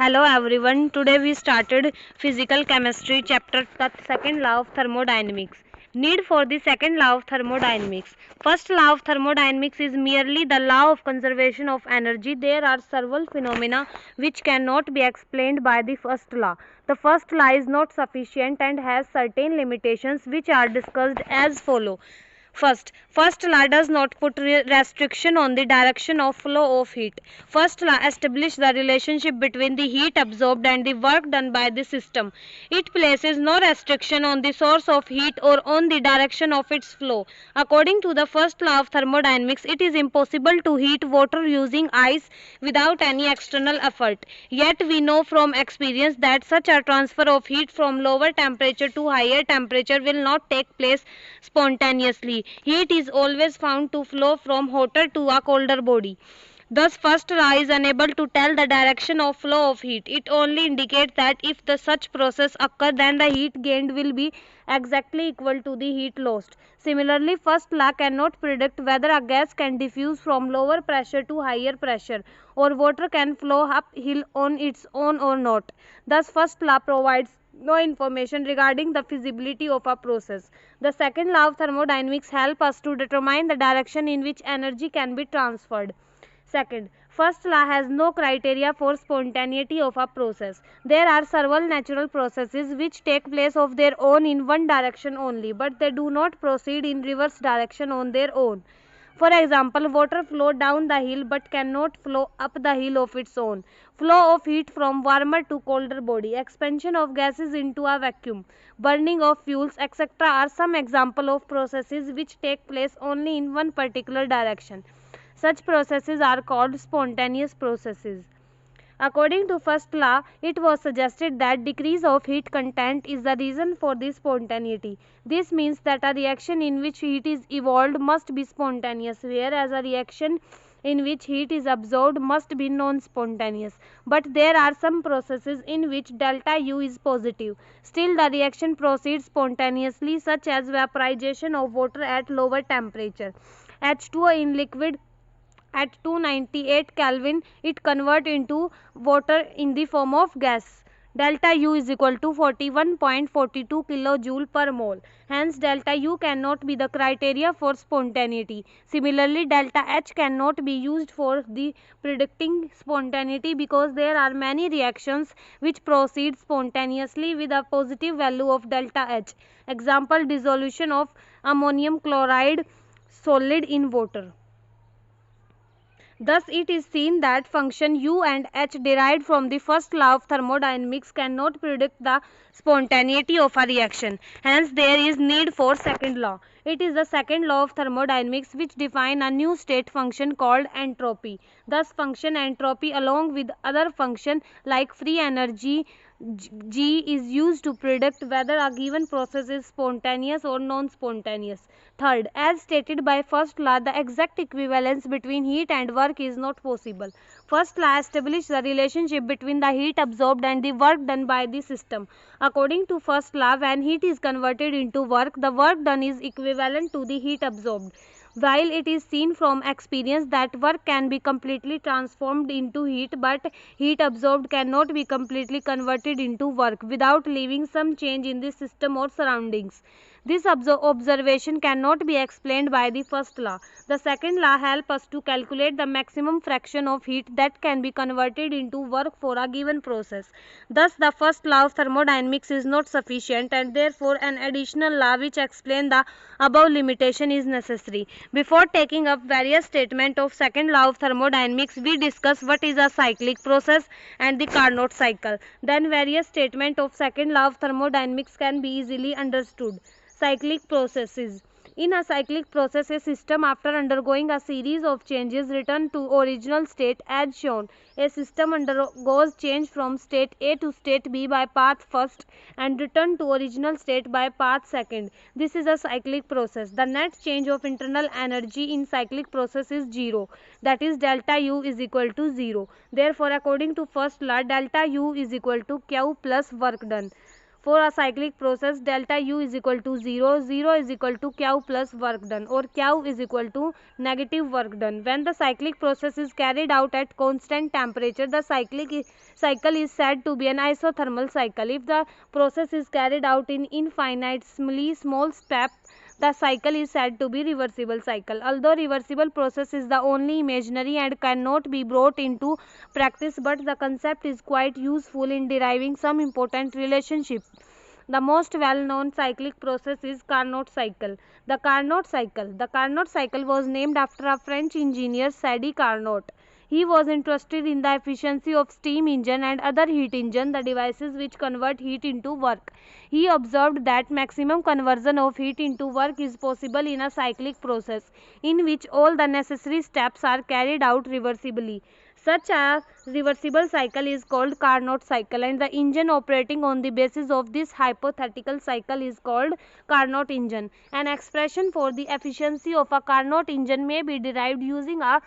Hello everyone. Today we started physical chemistry chapter the second law of thermodynamics. Need for the second law of thermodynamics. First law of thermodynamics is merely the law of conservation of energy. There are several phenomena which cannot be explained by the first law. The first law is not sufficient and has certain limitations which are discussed as follow. First law does not put restriction on the direction of flow of heat. First law establishes the relationship between the heat absorbed and the work done by the system. It places no restriction on the source of heat or on the direction of its flow. According to the first law of thermodynamics, it is impossible to heat water using ice without any external effort. Yet we know from experience that such a transfer of heat from lower temperature to higher temperature will not take place spontaneously. Heat is always found to flow from hotter to a colder body. Thus, first law is unable to tell the direction of flow of heat. It only indicates that if the such process occur, then the heat gained will be exactly equal to the heat lost. Similarly, first law cannot predict whether a gas can diffuse from lower pressure to higher pressure, or water can flow uphill on its own or not. Thus, first law provides no information regarding the feasibility of a process. The second law of thermodynamics helps us to determine the direction in which energy can be transferred. Second, first law has no criteria for spontaneity of a process. There are several natural processes which take place of their own in one direction only, but they do not proceed in reverse direction on their own. For example, water flows down the hill but cannot flow up the hill of its own. Flow of heat from warmer to colder body, expansion of gases into a vacuum, burning of fuels, etc. are some examples of processes which take place only in one particular direction. Such processes are called spontaneous processes. According to first law, it was suggested that decrease of heat content is the reason for this spontaneity. This means that a reaction in which heat is evolved must be spontaneous, whereas a reaction in which heat is absorbed must be non-spontaneous. But there are some processes in which delta U is positive. Still, the reaction proceeds spontaneously, such as vaporization of water at lower temperature. H2O in liquid at 298 Kelvin, it converts into water in the form of gas. Delta U is equal to 41.42 kilojoule per mole. Hence, delta U cannot be the criteria for spontaneity. Similarly, delta H cannot be used for the predicting spontaneity because there are many reactions which proceed spontaneously with a positive value of delta H. Example, dissolution of ammonium chloride solid in water. Thus, it is seen that function U and H derived from the first law of thermodynamics cannot predict the spontaneity of a reaction. Hence, there is need for second law. It is the second law of thermodynamics which defines a new state function called entropy. Thus, function entropy along with other function like free energy G is used to predict whether a given process is spontaneous or non-spontaneous. Third, as stated by first law, the exact equivalence between heat and work is not possible. First law establishes the relationship between the heat absorbed and the work done by the system. According to first law, when heat is converted into work, the work done is equivalent to the heat absorbed. While it is seen from experience that work can be completely transformed into heat, but heat absorbed cannot be completely converted into work without leaving some change in the system or surroundings. This observation cannot be explained by the first law. The second law helps us to calculate the maximum fraction of heat that can be converted into work for a given process. Thus, the first law of thermodynamics is not sufficient and therefore an additional law which explains the above limitation is necessary. Before taking up various statements of second law of thermodynamics, we discuss what is a cyclic process and the Carnot cycle. Then various statements of second law of thermodynamics can be easily understood. Cyclic processes. In a cyclic process, a system after undergoing a series of changes return to original state as shown. A system undergoes change from state A to state B by path first and return to original state by path second. This is a cyclic process. The net change of internal energy in cyclic process is zero. That is delta U is equal to 0. Therefore, according to first law, delta U is equal to Q plus work done. For a cyclic process, delta U is equal to 0, 0 is equal to Q plus work done, or Q is equal to negative work done. When the cyclic process is carried out at constant temperature, the cycle is said to be an isothermal cycle. If the process is carried out in infinitesimally small steps, the cycle is said to be reversible cycle. Although reversible process is the only imaginary and cannot be brought into practice, but the concept is quite useful in deriving some important relationship. The most well-known cyclic process is Carnot cycle. The Carnot cycle was named after a French engineer, Sadi Carnot. He was interested in the efficiency of steam engine and other heat engine, the devices which convert heat into work. He observed that maximum conversion of heat into work is possible in a cyclic process, in which all the necessary steps are carried out reversibly. Such a reversible cycle is called Carnot cycle, and the engine operating on the basis of this hypothetical cycle is called Carnot engine. An expression for the efficiency of a Carnot engine may be derived using a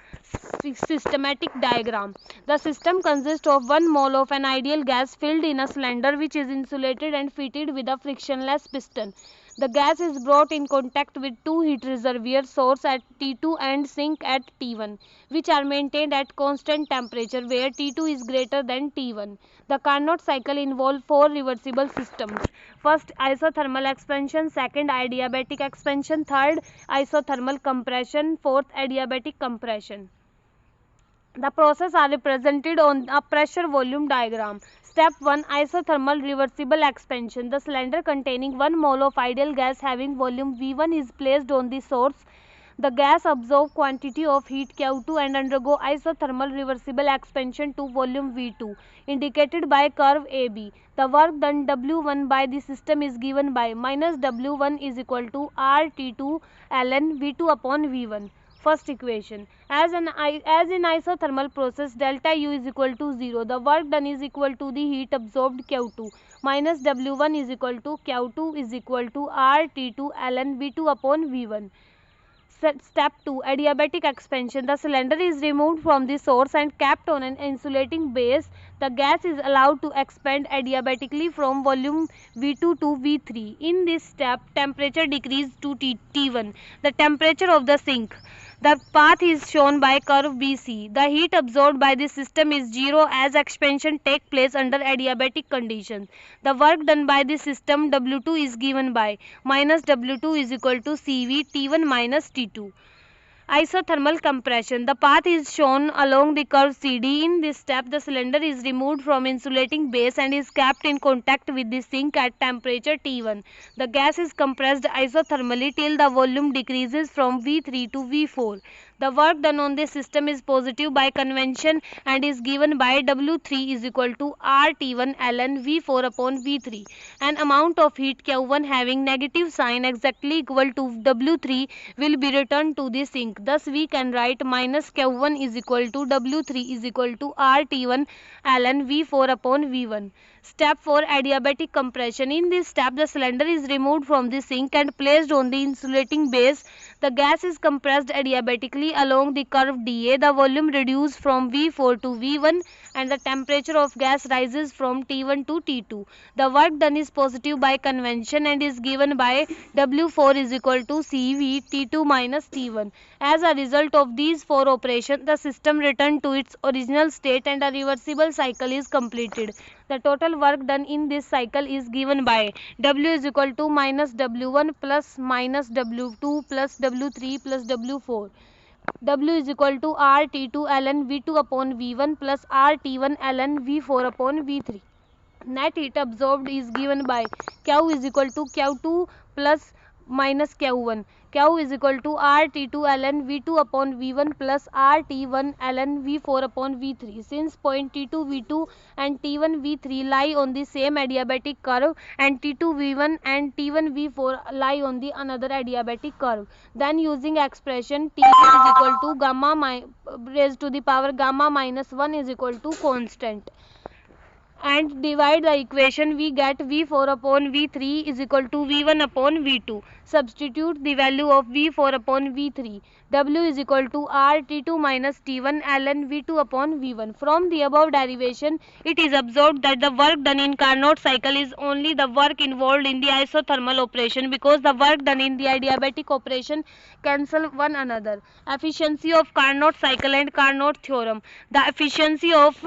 systematic diagram. The system consists of 1 mole of an ideal gas filled in a cylinder which is insulated and fitted with a frictionless piston. The gas is brought in contact with two heat reservoir source at T2 and sink at T1, which are maintained at constant temperature where T2 is greater than T1. The Carnot cycle involves 4 reversible systems. First, isothermal expansion. Second, adiabatic expansion. Third, isothermal compression. Fourth, adiabatic compression. The process are represented on a pressure volume diagram. Step 1. Isothermal reversible expansion. The cylinder containing 1 mole of ideal gas having volume V1 is placed on the source. The gas absorbs quantity of heat Q2 and undergo isothermal reversible expansion to volume V2, indicated by curve AB. The work done W1 by the system is given by minus W1 is equal to RT2 ln V2 upon V1. First equation. As in isothermal process, delta U is equal to 0. The work done is equal to the heat absorbed Q2 minus W1 is equal to Q2 is equal to RT2 ln V2 upon V1. Step 2. Adiabatic expansion. The cylinder is removed from the source and kept on an insulating base. The gas is allowed to expand adiabatically from volume V2 to V3. In this step, temperature decreases to T1, the temperature of the sink. The path is shown by curve BC. The heat absorbed by the system is 0 as expansion takes place under adiabatic conditions. The work done by the system W2 is given by minus W2 is equal to CV T1 minus T2. Isothermal compression. The path is shown along the curve CD. In this step, the cylinder is removed from insulating base and is kept in contact with the sink at temperature T1. The gas is compressed isothermally till the volume decreases from V3 to V4. The work done on this system is positive by convention and is given by W3 is equal to RT1 ln V4 upon V3. An amount of heat Q1 having negative sign exactly equal to W3 will be returned to the sink. Thus we can write minus Q1 is equal to W3 is equal to RT1 ln V4 upon V1. Step 4. Adiabatic compression. In this step, the cylinder is removed from the sink and placed on the insulating base. The gas is compressed adiabatically along the curve dA. The volume reduced from V4 to V1 and the temperature of gas rises from T1 to T2. The work done is positive by convention and is given by W4 is equal to CV T2 minus T1. As a result of these 4 operations, the system returned to its original state and a reversible cycle is completed. The total work done in this cycle is given by W is equal to minus W1 plus minus W2 plus W3 plus W4. W is equal to RT2 ln V2 upon V1 plus RT1 ln V4 upon V3. Net heat absorbed is given by Q is equal to Q2 plus minus Q1. Q is equal to RT2 ln V2 upon V1 plus RT1 ln V4 upon V3. Since point T2 V2 and T1 V3 lie on the same adiabatic curve and T2 V1 and T1 V4 lie on the another adiabatic curve, then using expression T is equal to gamma raised to the power gamma minus 1 is equal to constant. and divide the equation, we get V4 upon V3 is equal to V1 upon V2. Substitute the value of V4 upon V3. W is equal to R T2 minus T1 ln V2 upon V1. From the above derivation, it is observed that the work done in Carnot cycle is only the work involved in the isothermal operation, because the work done in the adiabatic operation cancel one another. Efficiency of Carnot cycle and Carnot theorem. The efficiency of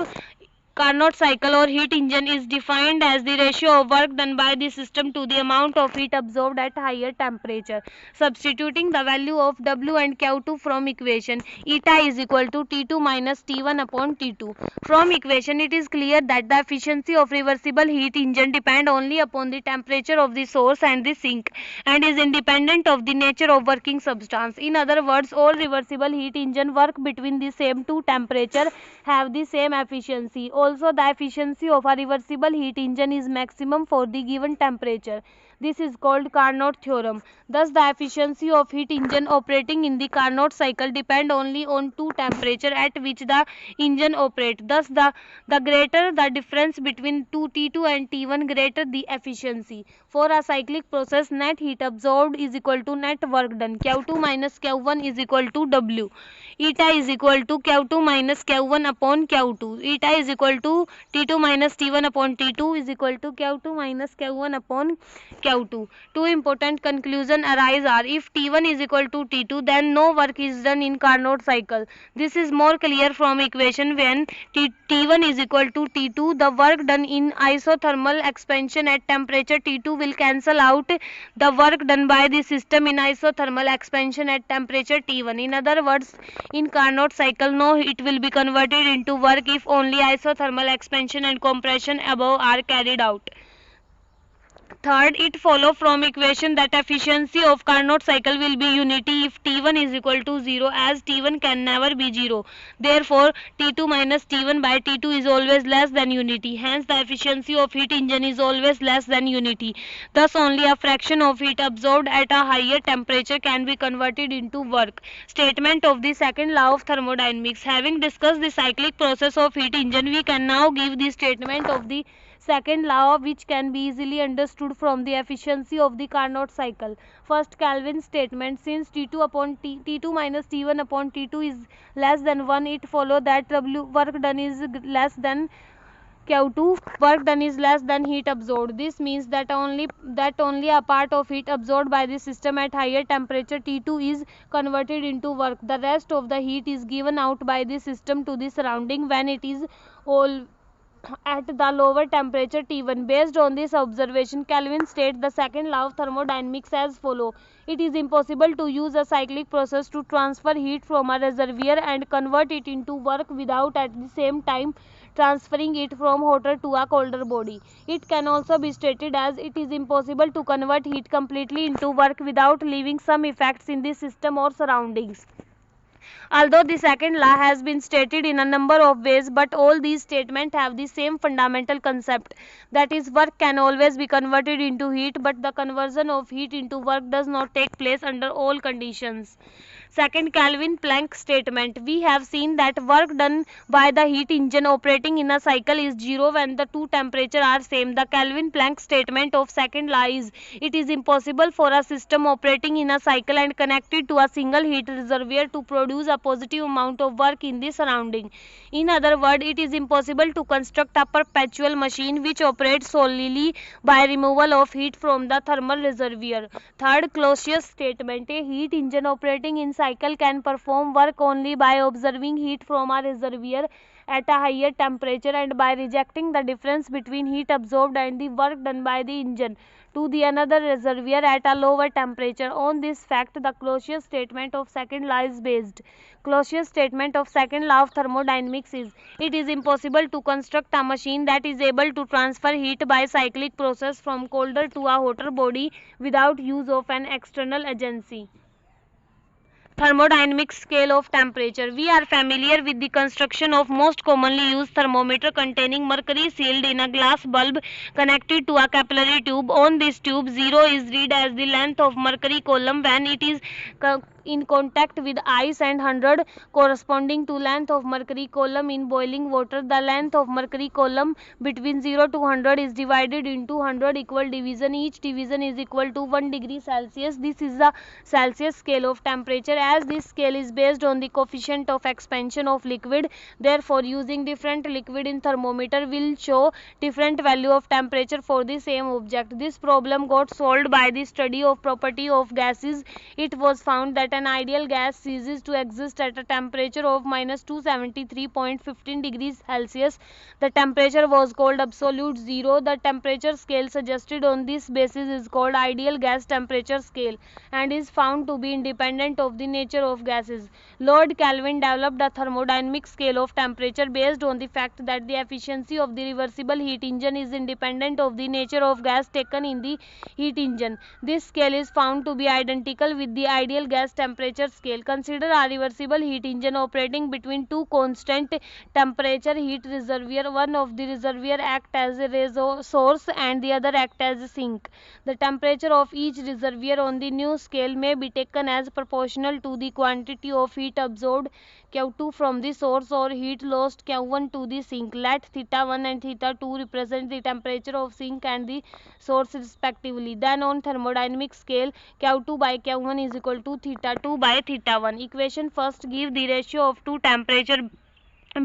Carnot cycle or heat engine is defined as the ratio of work done by the system to the amount of heat absorbed at higher temperature. Substituting the value of W and Q2 from equation, eta is equal to T2 minus T1 upon T2. From equation, it is clear that the efficiency of reversible heat engine depend only upon the temperature of the source and the sink, and is independent of the nature of working substance. In other words, all reversible heat engine work between the same two temperature have the same efficiency. Also, the efficiency of a reversible heat engine is maximum for the given temperature. This is called Carnot theorem. Thus, the efficiency of heat engine operating in the Carnot cycle depend only on two temperature at which the engine operates. Thus, the greater the difference between T2 and T1, greater the efficiency. For a cyclic process, net heat absorbed is equal to net work done. Q2 minus Q1 is equal to W. Eta is equal to Q2 minus Q1 upon Q2. Eta is equal to T2 minus T1 upon T2 is equal to Q2 minus Q1 upon Q2. Two important conclusions arise are: if T1 is equal to T2, then no work is done in Carnot cycle. This is more clear from equation. When T1 is equal to T2, the work done in isothermal expansion at temperature T2 will cancel out the work done by the system in isothermal expansion at temperature T1. In other words, in Carnot cycle, no heat will be converted into work if only isothermal expansion and compression above are carried out. Third, it follows from equation that efficiency of Carnot cycle will be unity if T1 is equal to 0, as T1 can never be 0. Therefore, T2 minus T1 by T2 is always less than unity. Hence, the efficiency of heat engine is always less than unity. Thus, only a fraction of heat absorbed at a higher temperature can be converted into work. Statement of the second law of thermodynamics. Having discussed the cyclic process of heat engine, we can now give the statement of the second law, which can be easily understood from the efficiency of the Carnot cycle. First, Kelvin's statement: since T2 upon T2 minus T1 upon T2 is less than 1, it follows that W work done is less than Q2 work done is less than heat absorbed. This means that only a part of heat absorbed by the system at higher temperature T2 is converted into work. The rest of the heat is given out by the system to the surrounding when it is all at the lower temperature T1. Based on this observation, Kelvin states the second law of thermodynamics as follows: it is impossible to use a cyclic process to transfer heat from a reservoir and convert it into work without at the same time transferring it from hotter to a colder body. It can also be stated as: it is impossible to convert heat completely into work without leaving some effects in the system or surroundings. Although the second law has been stated in a number of ways, but all these statements have the same fundamental concept, that is, work can always be converted into heat, but the conversion of heat into work does not take place under all conditions. Second, Kelvin-Planck statement. We have seen that work done by the heat engine operating in a cycle is 0 when the two temperatures are same. The Kelvin-Planck statement of second law is: it is impossible for a system operating in a cycle and connected to a single heat reservoir to produce a positive amount of work in the surrounding. In other words, it is impossible to construct a perpetual machine which operates solely by removal of heat from the thermal reservoir. Third, Clausius statement. A heat engine operating in cycle can perform work only by observing heat from a reservoir at a higher temperature and by rejecting the difference between heat absorbed and the work done by the engine to the another reservoir at a lower temperature. On this fact, the Clausius statement of second law is based. Clausius statement of second law of thermodynamics is: it is impossible to construct a machine that is able to transfer heat by cyclic process from colder to a hotter body without use of an external agency. Thermodynamic scale of temperature. We are familiar with the construction of most commonly used thermometer containing mercury sealed in a glass bulb connected to a capillary tube. On this tube, 0 is read as the length of mercury column when it is in contact with ice and 100 corresponding to length of mercury column in boiling water. The length of mercury column between 0 to 100 is divided into 100 equal division. Each division is equal to 1 degree Celsius. This is the Celsius scale of temperature. As this scale is based on the coefficient of expansion of liquid, therefore using different liquid in thermometer will show different value of temperature for the same object. This problem got solved by the study of property of gases. It was found that an ideal gas ceases to exist at a temperature of minus 273.15 degrees Celsius. The temperature was called absolute zero. The temperature scale suggested on this basis is called ideal gas temperature scale and is found to be independent of the nature of gases. Lord Kelvin developed a thermodynamic scale of temperature based on the fact that the efficiency of the reversible heat engine is independent of the nature of gas taken in the heat engine. This scale is found to be identical with the ideal gas temperature scale. Consider a reversible heat engine operating between two constant temperature heat reservoir. One of the reservoir act as a source and the other act as a sink. The temperature of each reservoir on the new scale may be taken as proportional to the quantity of heat absorbed Q2 from the source or heat lost Q1 to the sink. Let theta 1 and theta 2 represent the temperature of sink and the source respectively. Then on thermodynamic scale, Q2 by Q1 is equal to theta 2 by theta 1. Equation first give the ratio of two temperature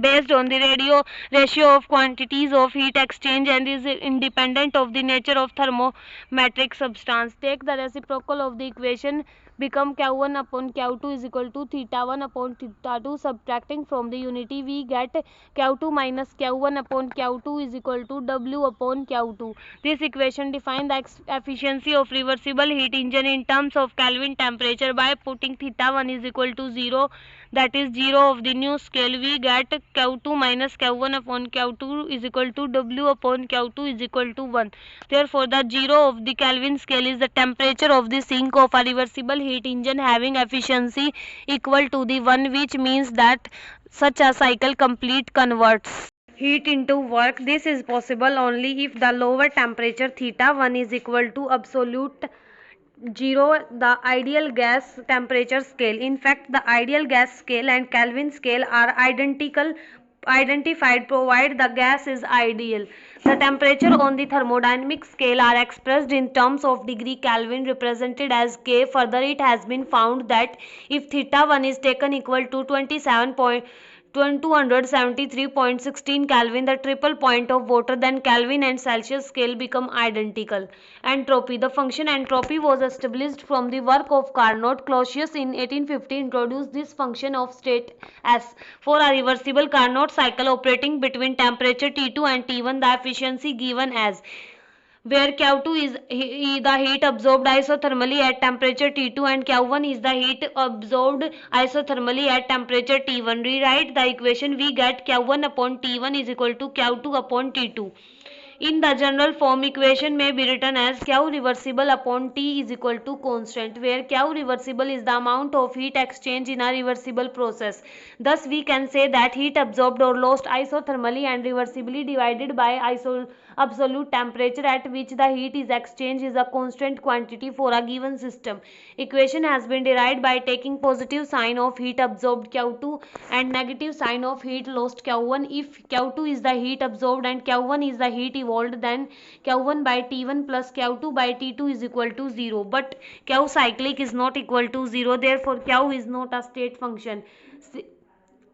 based on the ratio of quantities of heat exchange and is independent of the nature of thermometric substance. Take the reciprocal of the equation, become Q1 upon Q2 is equal to theta 1 upon theta 2. Subtracting from the unity we get Q2 minus Q1 upon Q2 is equal to W upon Q2. This equation defines the efficiency of reversible heat engine in terms of Kelvin temperature. By putting theta 1 is equal to 0, that is 0 of the new scale, we get Q2 minus Q1 upon Q2 is equal to W upon Q2 is equal to 1. Therefore, the 0 of the Kelvin scale is the temperature of the sink of a reversible heat engine having efficiency equal to the 1, which means that such a cycle complete converts heat into work. This is possible only if the lower temperature theta 1 is equal to absolute 0, the ideal gas temperature scale. In fact, the ideal gas scale and Kelvin scale are identified provided the gas is ideal. The temperature on the thermodynamic scale are expressed in terms of degree Kelvin represented as K. Further, it has been found that if theta 1 is taken equal to 273.16 Kelvin, the triple point of water, then Kelvin and Celsius scale become identical. Entropy. The function entropy was established from the work of Carnot. Clausius in 1850 introduced this function of state S. For a reversible Carnot cycle operating between temperature T2 and T1, the efficiency given as where Q2 is the heat absorbed isothermally at temperature T2 and Q1 is the heat absorbed isothermally at temperature T1. Rewrite the equation, we get Q1 upon T1 is equal to Q2 upon T2. In the general form, equation may be written as Q reversible upon T is equal to constant, where Q reversible is the amount of heat exchange in a reversible process. Thus, we can say that heat absorbed or lost isothermally and reversibly divided by absolute temperature at which the heat is exchanged is a constant quantity for a given system. Equation has been derived by taking positive sign of heat absorbed Q2 and negative sign of heat lost Q1. If Q2 is the heat absorbed and Q1 is the heat evolved, then Q1 by T1 plus Q2 by T2 is equal to 0. But Q cyclic is not equal to 0, therefore Q is not a state function.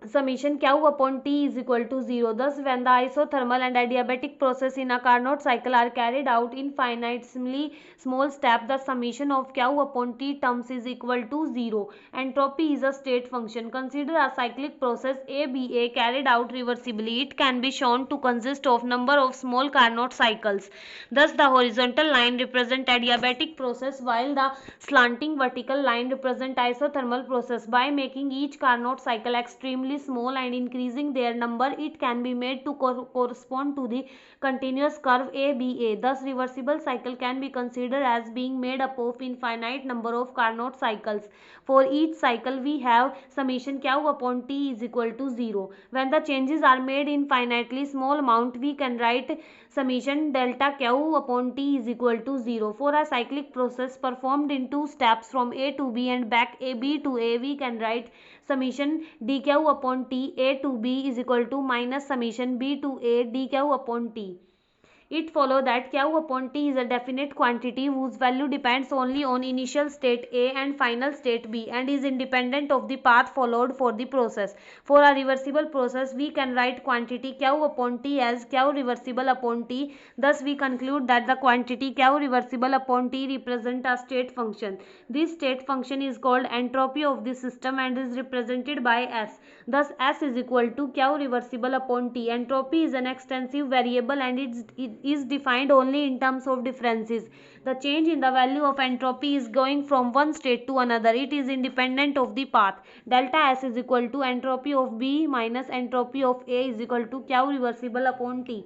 Summation Q upon T is equal to 0. Thus, when the isothermal and adiabatic process in a Carnot cycle are carried out in infinitesimally small step, the summation of Q upon T terms is equal to 0. Entropy is a state function. Consider a cyclic process ABA carried out reversibly. It can be shown to consist of number of small Carnot cycles. Thus, the horizontal line represent adiabatic process while the slanting vertical line represent isothermal process. By making each Carnot cycle extremely relatively small and increasing their number, it can be made to correspond to the continuous curve ABA. Thus, reversible cycle can be considered as being made up of infinite number of Carnot cycles. For each cycle, we have summation Q upon T is equal to 0. When the changes are made in finitely small amount, we can write summation delta Q upon T is equal to 0. For a cyclic process performed in two steps from A to B and back B to A, we can write summation dq upon T A to B is equal to minus summation B to A dq upon T. It follows that Q upon T is a definite quantity whose value depends only on initial state A and final state B and is independent of the path followed for the process. For a reversible process, we can write quantity Q upon T as Q reversible upon T. Thus, we conclude that the quantity Q reversible upon T represents a state function. This state function is called entropy of the system and is represented by S. Thus, S is equal to Q reversible upon T. Entropy is an extensive variable and it is defined only in terms of differences. The change in the value of entropy is going from one state to another. It is independent of the path. Delta S is equal to entropy of B minus entropy of A is equal to Q reversible upon T,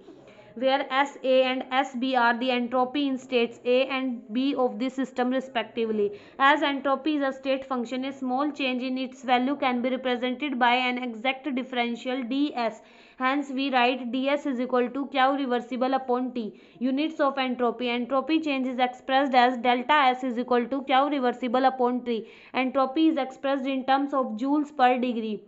where SA and SB are the entropy in states A and B of the system respectively. As entropy is a state function, a small change in its value can be represented by an exact differential ds. Hence, we write ds is equal to Q reversible upon T. Units of entropy. Entropy change is expressed as delta S is equal to Q reversible upon T. Entropy is expressed in terms of joules per degree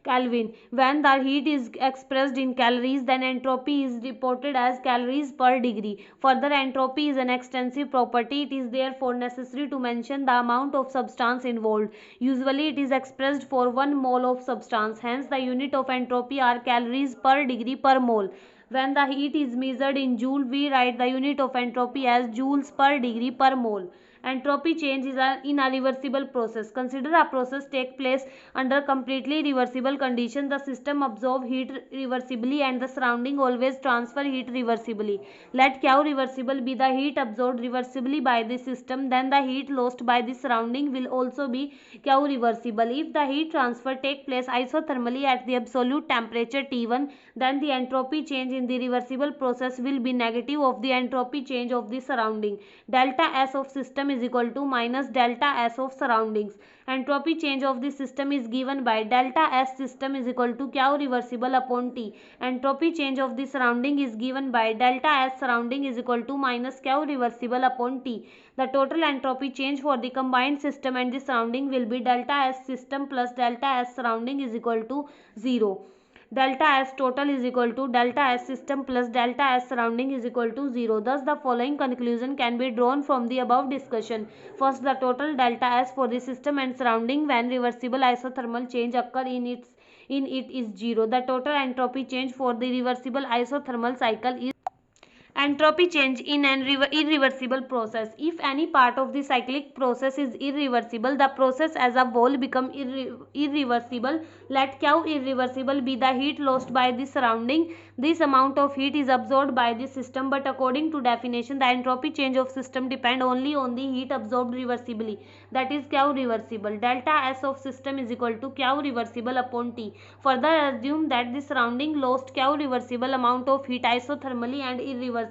Kelvin. When the heat is expressed in calories, then entropy is reported as calories per degree. Further, entropy is an extensive property. It is therefore necessary to mention the amount of substance involved. Usually, it is expressed for 1 mole of substance. Hence, the unit of entropy are calories per degree per mole. When the heat is measured in joule, we write the unit of entropy as joules per degree per mole. Entropy change is in a reversible process. Consider a process take place under completely reversible condition. The system absorb heat reversibly and the surrounding always transfer heat reversibly. Let Q reversible be the heat absorbed reversibly by the system, then the heat lost by the surrounding will also be Q reversible. If the heat transfer take place isothermally at the absolute temperature T1, then the entropy change in the reversible process will be negative of the entropy change of the surrounding. Delta S of system is equal to minus delta S of surroundings. Entropy change of the system is given by delta S system is equal to Q reversible upon T. Entropy change of the surrounding is given by delta S surrounding is equal to minus Q reversible upon T. The total entropy change for the combined system and the surrounding will be delta S system plus delta S surrounding is equal to 0. Delta S total is equal to delta S system plus delta S surrounding is equal to 0. Thus, the following conclusion can be drawn from the above discussion. First, the total delta S for the system and surrounding when reversible isothermal change occur in it is 0. The total entropy change for the reversible isothermal cycle is entropy change in an irreversible process. If any part of the cyclic process is irreversible, the process as a whole become irreversible. Let Q irreversible be the heat lost by the surrounding. This amount of heat is absorbed by the system, but according to definition, the entropy change of system depend only on the heat absorbed reversibly. That is Q reversible. Delta S of system is equal to Q reversible upon T. Further, assume that the surrounding lost Q reversible amount of heat isothermally and irreversibly.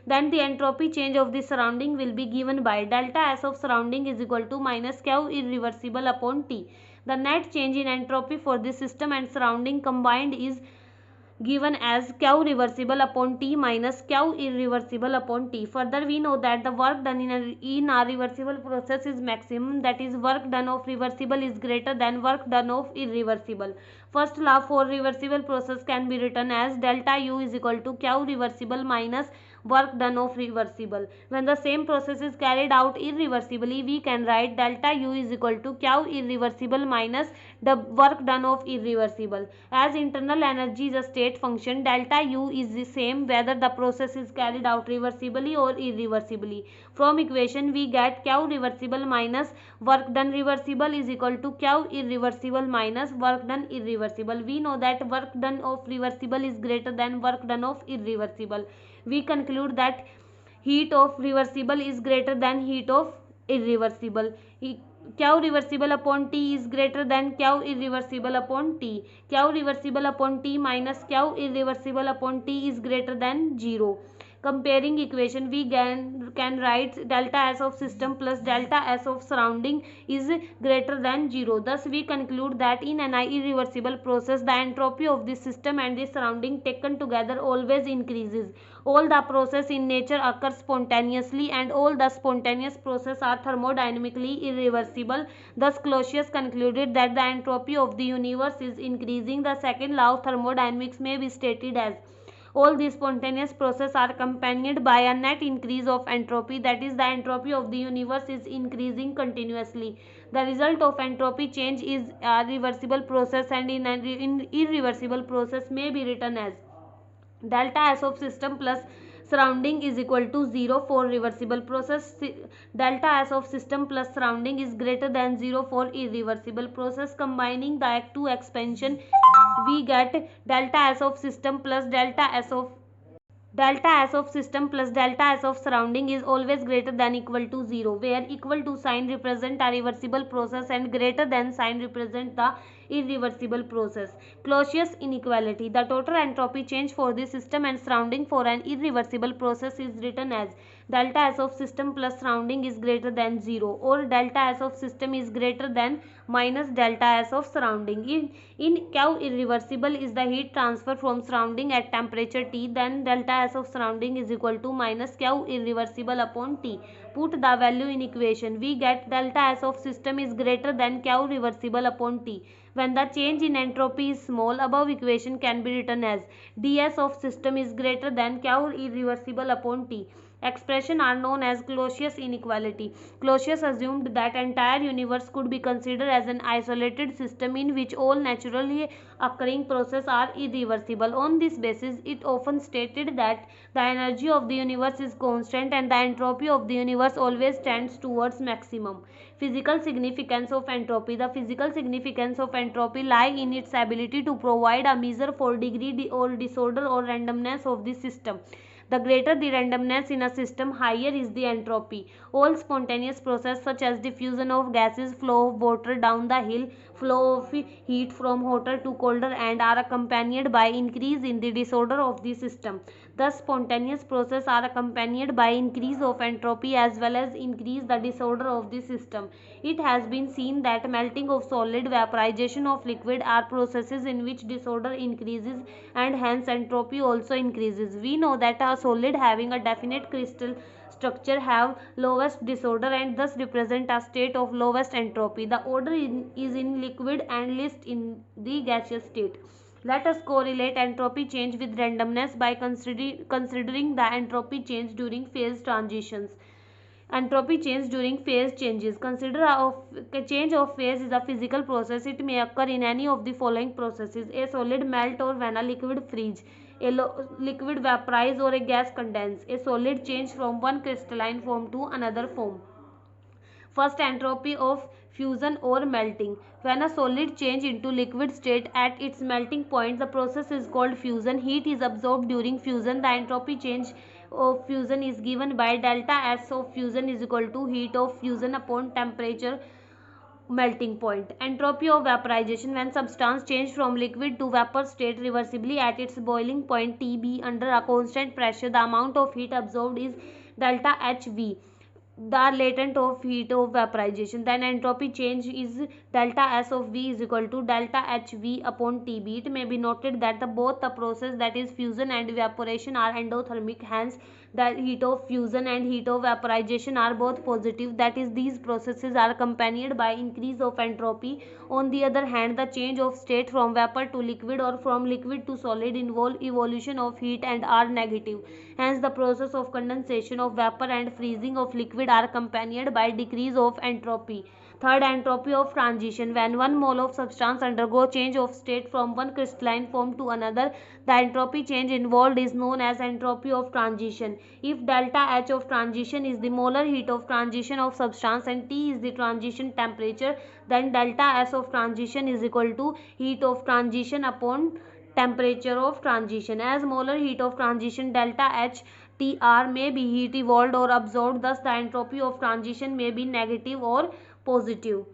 Then the entropy change of the surrounding will be given by delta S of surrounding is equal to minus Q irreversible upon T. The net change in entropy for the system and surrounding combined is given as Q reversible upon T minus Q irreversible upon T. Further, we know that the work done in a reversible process is maximum, that is work done of reversible is greater than work done of irreversible. First law for reversible process can be written as delta U is equal to Q reversible minus work done of reversible. When the same process is carried out irreversibly, we can write delta U is equal to Q irreversible minus the work done of irreversible. As internal energy is a state function, delta U is the same whether the process is carried out reversibly or irreversibly. From equation we get Q reversible minus work done reversible is equal to Q irreversible minus work done irreversible. We know that work done of reversible is greater than work done of irreversible. We conclude that heat of reversible is greater than heat of irreversible. Q reversible upon T is greater than Q irreversible upon T. Q reversible upon T minus Q irreversible upon T is greater than 0. Comparing equation, we can write delta S of system plus delta S of surrounding is greater than 0. Thus, we conclude that in an irreversible process, the entropy of the system and the surrounding taken together always increases. All the process in nature occur spontaneously, and all the spontaneous processes are thermodynamically irreversible. Thus, Clausius concluded that the entropy of the universe is increasing. The second law of thermodynamics may be stated as: all these spontaneous processes are accompanied by a net increase of entropy, that is, the entropy of the universe is increasing continuously. The result of entropy change is a reversible process, and in an irreversible process may be written as delta S of system plus surrounding is equal to 0 for reversible process. Delta S of system plus surrounding is greater than 0 for irreversible process. Combining the two expansion, we get delta S of system plus delta S of system plus delta S of surrounding is always greater than equal to 0, where equal to sign represent a reversible process and greater than sign represent the irreversible process. Clausius inequality. The total entropy change for the system and surrounding for an irreversible process is written as delta S of system plus surrounding is greater than 0, or delta S of system is greater than minus delta S of surrounding. In Q irreversible is the heat transfer from surrounding at temperature T, then delta S of surrounding is equal to minus Q irreversible upon T. Put the value in equation, we get delta S of system is greater than Q reversible upon T. When the change in entropy is small, above equation can be written as ds of system is greater than Q irreversible upon T. Expression are known as Clausius inequality. Clausius assumed that entire universe could be considered as an isolated system in which all naturally occurring processes are irreversible. On this basis, it often stated that the energy of the universe is constant and the entropy of the universe always tends towards maximum. Physical significance of entropy. The physical significance of entropy lie in its ability to provide a measure for degree or disorder or randomness of the system. The greater the randomness in a system, higher is the entropy. All spontaneous processes such as diffusion of gases, flow of water down the hill, flow of heat from hotter to colder, and are accompanied by increase in the disorder of the system. Thus, spontaneous processes are accompanied by increase of entropy as well as increase the disorder of the system. It has been seen that melting of solid, vaporization of liquid are processes in which disorder increases and hence entropy also increases. We know that a solid having a definite crystal structure have lowest disorder and thus represent a state of lowest entropy. The order is in liquid and least in the gaseous state. Let us correlate entropy change with randomness by considering the entropy change during phase transitions. Entropy change during phase changes. Consider a change of phase is a physical process. It may occur in any of the following processes: a solid melt or when a liquid freeze, a liquid vaporize or a gas condense, a solid change from one crystalline form to another form. First, entropy of fusion or melting. When a solid change into liquid state at its melting point, the process is called fusion. Heat is absorbed during fusion. The entropy change of fusion is given by delta S of fusion is equal to heat of fusion upon temperature melting point. Entropy of vaporization. When substance change from liquid to vapor state reversibly at its boiling point Tb under a constant pressure, the amount of heat absorbed is delta Hv, the latent of heat of vaporization. Then entropy change is delta S of V is equal to delta Hv upon Tb. It may be noted that both the process, that is fusion and evaporation, are endothermic. Hence the heat of fusion and heat of vaporization are both positive, that is these processes are accompanied by increase of entropy. On the other hand, the change of state from vapor to liquid or from liquid to solid involve evolution of heat and are negative. Hence the process of condensation of vapor and freezing of liquid are accompanied by decrease of entropy. Third, entropy of transition. When one mole of substance undergo change of state from one crystalline form to another, the entropy change involved is known as entropy of transition. If delta H of transition is the molar heat of transition of substance and T is the transition temperature, then delta S of transition is equal to heat of transition upon temperature of transition. As molar heat of transition delta H TR may be heat evolved or absorbed, thus the entropy of transition may be negative or positive.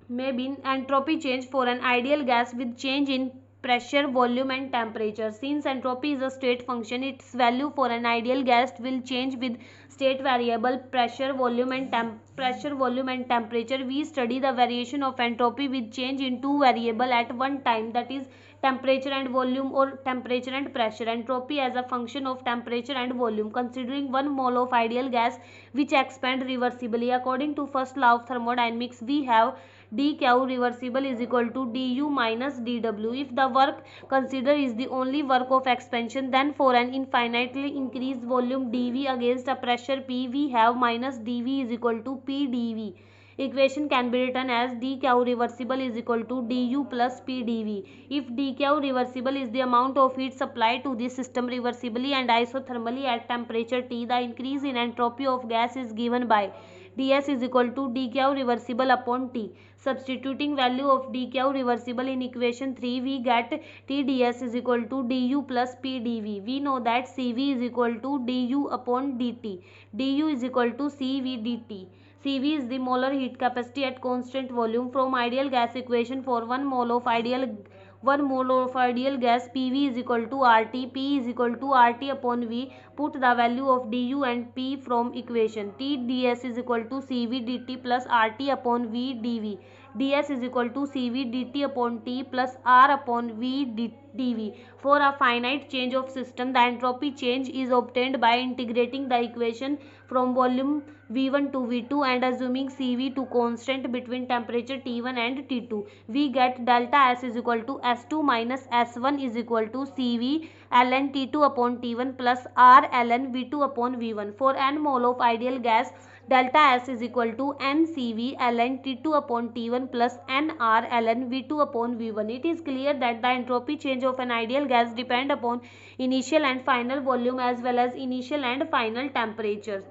Maybe entropy change for an ideal gas with change in pressure, volume and temperature. Since entropy is a state function, its value for an ideal gas will change with state variable pressure, volume and temperature. We study the variation of entropy with change in two variable at one time, that is temperature and volume, or temperature and pressure. Entropy as a function of temperature and volume. Considering 1 mole of ideal gas which expand reversibly, according to first law of thermodynamics, we have dq reversible is equal to du minus dw. If the work considered is the only work of expansion, then for an infinitely increased volume dv against a pressure p, we have minus dv is equal to p dv. Equation can be written as dq reversible is equal to du plus p dv. If dq reversible is the amount of heat supplied to the system reversibly and isothermally at temperature T, the increase in entropy of gas is given by ds is equal to dq reversible upon T. Substituting value of dq reversible in equation 3, we get Tds is equal to du plus p dv. We know that Cv is equal to du upon dt. Du is equal to Cv dt. Cv is the molar heat capacity at constant volume. From ideal gas equation, for 1 mole of ideal gas, PV is equal to RT, P is equal to RT upon V. Put the value of du and P from equation. Tds is equal to Cv dt plus RT upon V dV. ds is equal to Cv dt upon T plus R upon V dV. For a finite change of system, the entropy change is obtained by integrating the equation from volume V1 to V2 and assuming Cv to constant between temperature T1 and T2. We get delta S is equal to S2 minus S1 is equal to Cv ln T2 upon T1 plus R ln V2 upon V1. For n mole of ideal gas, delta S is equal to NCV ln T2 upon T1 plus NR ln V2 upon V1. It is clear that the entropy change of an ideal gas depend upon initial and final volume as well as initial and final temperatures.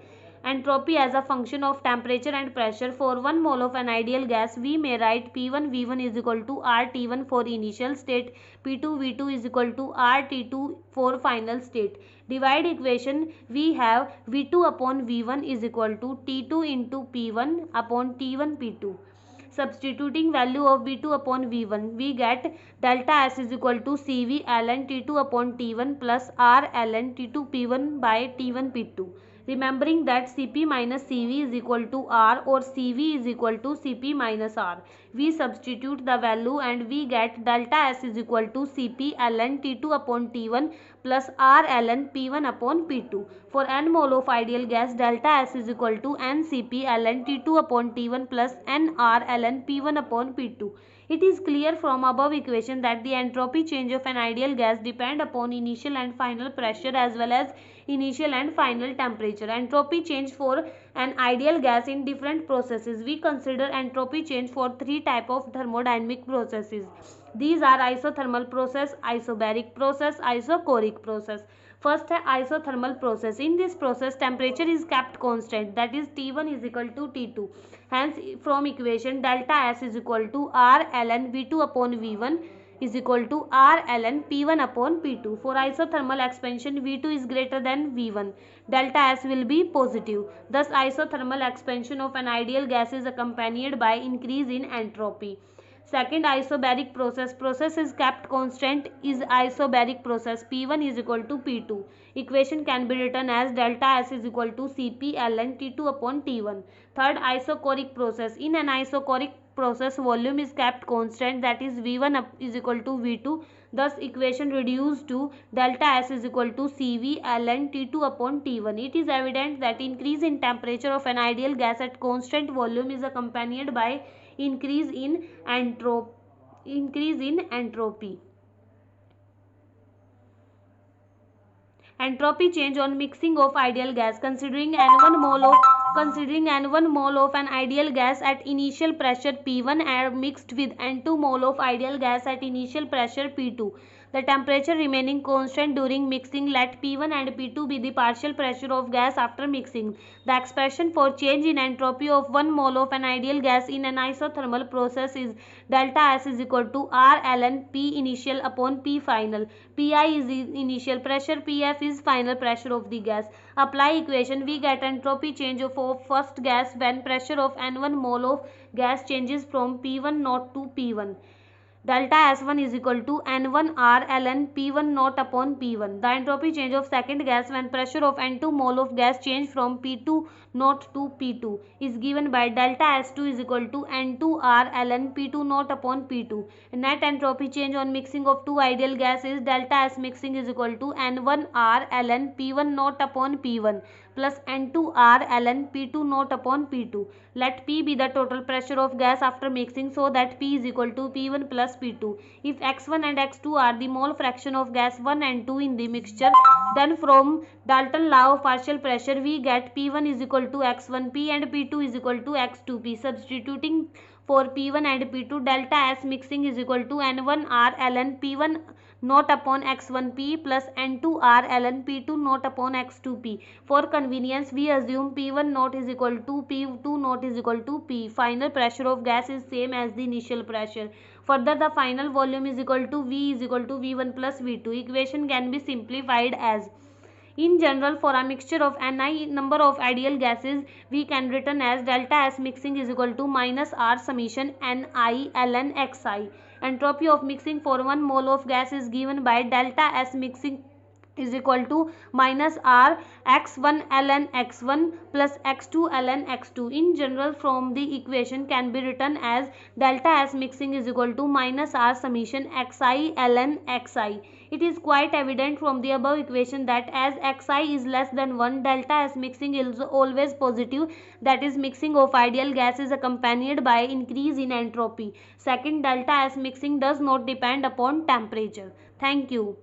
Entropy as a function of temperature and pressure. For 1 mole of an ideal gas, we may write P1 V1 is equal to RT1 for initial state, P2 V2 is equal to RT2 for final state. Divide equation, we have V2 upon V1 is equal to T2 into P1 upon T1 P2. Substituting value of V2 upon V1, we get delta S is equal to Cv ln T2 upon T1 plus R ln T2 P1 by T1 P2. Remembering that Cp minus Cv is equal to R or Cv is equal to Cp minus R. We substitute the value and we get delta S is equal to Cp ln T2 upon T1 plus R ln P1 upon P2. For n mole of ideal gas, delta S is equal to Ncp ln T2 upon T1 plus Nr ln P1 upon P2. It is clear from above equation that the entropy change of an ideal gas depend upon initial and final pressure as well as initial and final temperature. Entropy change for an ideal gas in different processes. We consider entropy change for three types of thermodynamic processes. These are isothermal process, isobaric process, isochoric process. First, isothermal process. In this process, temperature is kept constant, that is T1 is equal to T2. Hence, from equation, delta S is equal to R ln V2 upon V1 is equal to R ln P1 upon P2. For isothermal expansion, V2 is greater than V1. Delta S will be positive. Thus, isothermal expansion of an ideal gas is accompanied by increase in entropy. Second, isobaric process. Process is kept constant is isobaric process. P1 is equal to P2. Equation can be written as delta S is equal to Cp ln T2 upon T1. Third, isochoric process. In an isochoric process, volume is kept constant, that is V1 is equal to V2. Thus, equation reduced to delta S is equal to Cv ln T2 upon T1. It is evident that increase in temperature of an ideal gas at constant volume is accompanied by increase in entropy. Entropy change on mixing of ideal gas. Considering N1 mole of an ideal gas at initial pressure P1 are mixed with N2 mole of ideal gas at initial pressure P2. The temperature remaining constant during mixing, let P1 and P2 be the partial pressure of gas after mixing. The expression for change in entropy of 1 mole of an ideal gas in an isothermal process is delta S is equal to R ln P initial upon P final. Pi is initial pressure, Pf is final pressure of the gas. Apply equation, we get entropy change of first gas when pressure of N1 mole of gas changes from P1 naught to P1. Delta S1 is equal to N1 R ln P1 naught upon P1. The entropy change of second gas when pressure of N2 mole of gas change from P2 naught to P2 is given by delta S2 is equal to N2 R ln P2 naught upon P2. Net entropy change on mixing of two ideal gases, delta S mixing is equal to N1 R ln P1 naught upon P1 plus N2 R ln P2 naught upon P2. Let P be the total pressure of gas after mixing, so that P is equal to P1 plus P2. If X1 and X2 are the mole fraction of gas 1 and 2 in the mixture, then from Dalton law of partial pressure we get P1 is equal to X1P and P2 is equal to X2P. Substituting for P1 and P2, delta S mixing is equal to N1 R ln P1 naught upon X1P plus N2 R ln P2 naught upon X2P. For convenience, we assume P1 naught is equal to P2 naught is equal to P. Final pressure of gas is same as the initial pressure. Further, the final volume is equal to V is equal to V1 plus V2. Equation can be simplified as: in general, for a mixture of Ni number of ideal gases, we can written as delta S mixing is equal to minus R summation Ni ln Xi. Entropy of mixing for 1 mole of gas is given by delta S mixing is equal to minus R x1 ln x1 plus x2 ln x2. In general, from the equation can be written as delta S mixing is equal to minus R summation xi ln xi. It is quite evident from the above equation that as xi is less than 1, delta S mixing is always positive, that is mixing of ideal gas is accompanied by increase in entropy. Second, delta S mixing does not depend upon temperature. Thank you.